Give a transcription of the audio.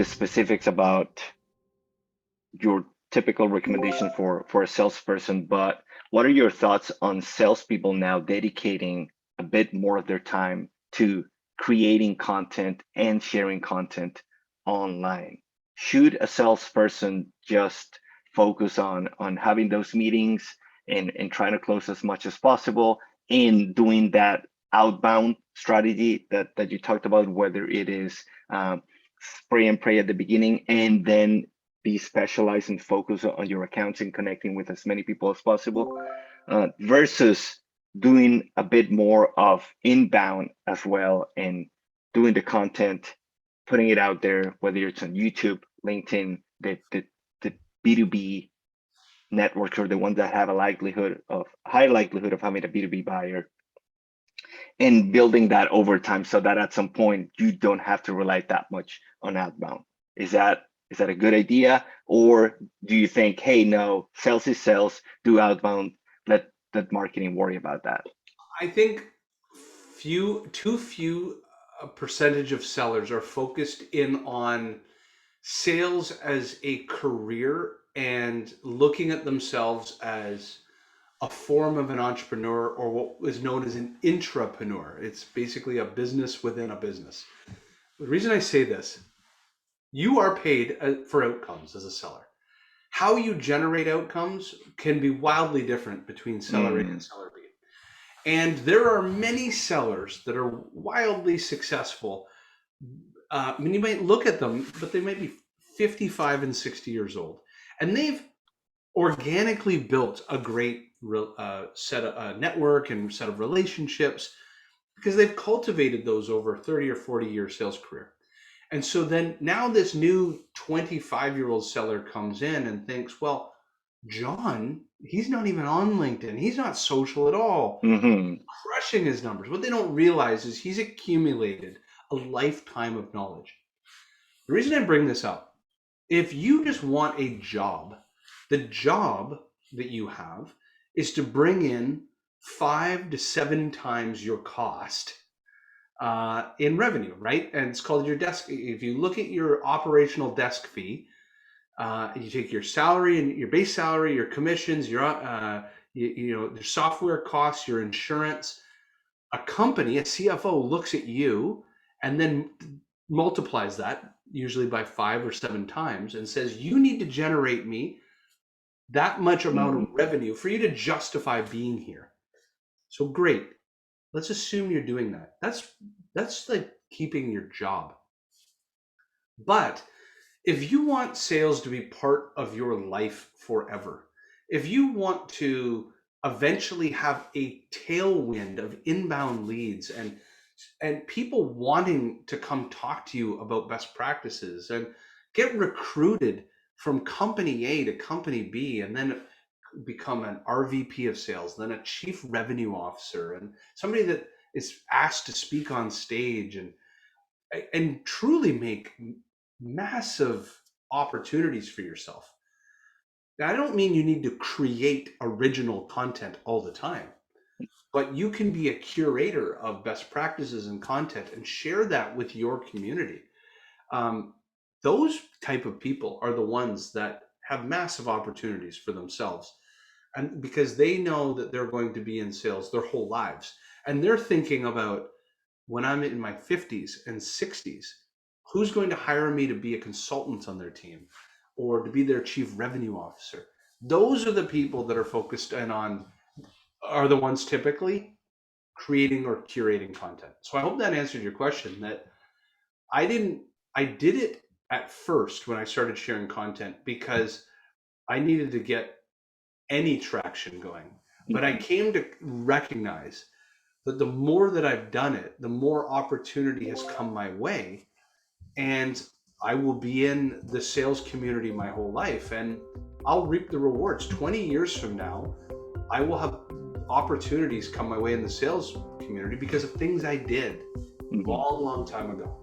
the specifics about your typical recommendation for a salesperson, but what are your thoughts on salespeople now dedicating a bit more of their time to creating content and sharing content online? Should a salesperson just focus on having those meetings and trying to close as much as possible and doing that outbound strategy that you talked about, whether it is spray and pray at the beginning and then be specialized and focus on your accounts and connecting with as many people as possible, versus doing a bit more of inbound as well and doing the content, putting it out there, whether it's on YouTube, LinkedIn, the B2B networks or the ones that have a high likelihood of having a B2B buyer, and building that over time so that at some point you don't have to rely that much on outbound. Is that a good idea? Or do you think, hey, no, sales is sales, do outbound, let marketing worry about that? I think too few a percentage of sellers are focused in on sales as a career and looking at themselves as a form of an entrepreneur, or what is known as an intrapreneur. It's basically a business within a business. The reason I say this, you are paid for outcomes as a seller. How you generate outcomes can be wildly different between seller A and seller B. And there are many sellers that are wildly successful. I mean, you might look at them, but they might be 55 and 60 years old. And they've organically built a great set of network and set of relationships because they've cultivated those over 30 or 40-year sales career. And so then now this new 25-year-old seller comes in and thinks, well, John, he's not even on LinkedIn. He's not social at all. Crushing his numbers. What they don't realize is he's accumulated a lifetime of knowledge. The reason I bring this up, if you just want a job, the job that you have is to bring in 5 to 7 times your cost in revenue, right? And it's called your desk. If you look at your operational desk fee, you take your salary and your base salary, your commissions, your your software costs, your insurance. A company, a CFO, looks at you and then multiplies that usually by 5 or 7 times and says, you need to generate me that much amount of revenue for you to justify being here. So great. Let's assume you're doing that. That's like keeping your job. But if you want sales to be part of your life forever, if you want to eventually have a tailwind of inbound leads and people wanting to come talk to you about best practices and get recruited from company A to company B and then become an RVP of sales, then a chief revenue officer, and somebody that is asked to speak on stage and truly make massive opportunities for yourself. Now, I don't mean you need to create original content all the time, but you can be a curator of best practices and content and share that with your community. Those type of people are the ones that have massive opportunities for themselves, and because they know that they're going to be in sales their whole lives, and they're thinking about, when I'm in my 50s and 60s, who's going to hire me to be a consultant on their team or to be their chief revenue officer? Those are the people that are focused in on, are the ones typically creating or curating content. So I hope that answered your question. That I did it at first when I started sharing content because I needed to get any traction going. But I came to recognize that the more that I've done it, the more opportunity has come my way. And I will be in the sales community my whole life and I'll reap the rewards. 20 years from now, I will have opportunities come my way in the sales community because of things I did a long, long time ago.